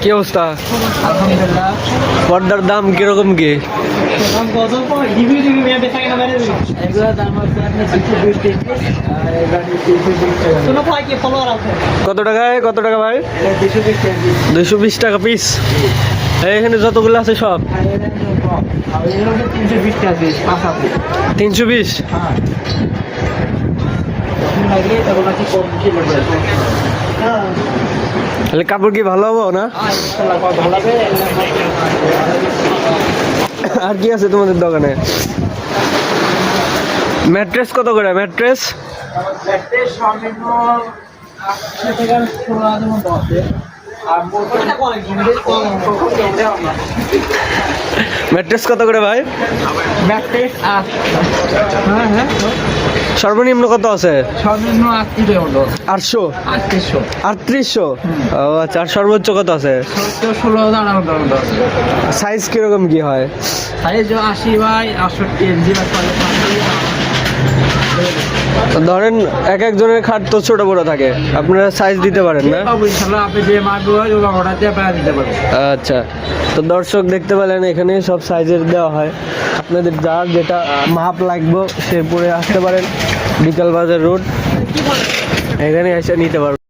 কি অবস্থা? আলহামদুলিল্লাহ। পর্দার দাম কিরকম কি? এগুলোর দাম হচ্ছে আপনার 220 টাকা আর এগুলো 220 টাকা। কত টাকা ভাই? এটা 220 টাকা পিস। 220 টাকা পিস। এখানে যতগুলো আছে সব আর এটা কম। আর এগুলো হচ্ছে 320 টাকা পিস, 5 আছে। 320। হ্যাঁ। যখন লাগে তখন আছে কম বেশি লাগবে। হ্যাঁ। তাহলে কাপড় কি ভালো হবো না? ইনশাআল্লাহ ভালো হবে। আর কি আছে তোমাদের দোকানে? ম্যাট্রেস কত করে? ম্যাট্রেস ম্যাট্রেস সর্বনিম্ন 800 থেকে 16,000 মতো আছে। আর মোটরটা কম। ম্যাট্রেস কত করে ভাই? ম্যাট্রেস হ্যাঁ সর্বনিম্ন কত আছে? সর্বনিম্ন 800 মতো। 800, 800 3800। ও আচ্ছা, আর সর্বোচ্চ কত আছে? 16,000 মতো। সাইজ কিরকম কি হয়? সাইজ 80 বাই 68 ইঞ্চি বা 5 তো ধরেন এক একজনের খাট তো ছোট বড় থাকে, আপনারা সাইজ দিতে পারেন না? ইনশাআল্লাহ আপনি যে মাপবে হয় ওগুলো অর্ডার দিয়ে আপনারা দিতে পারবেন। আচ্ছা, তো দর্শক দেখতে পেলেন এখানে সব সাইজের দেওয়া হয়। আপনাদের যার যেটা মাপ লাগবে সে পরে আসতে পারেন। বিকাল বাজার রোড, এখানে এসে নিতে পারবেন।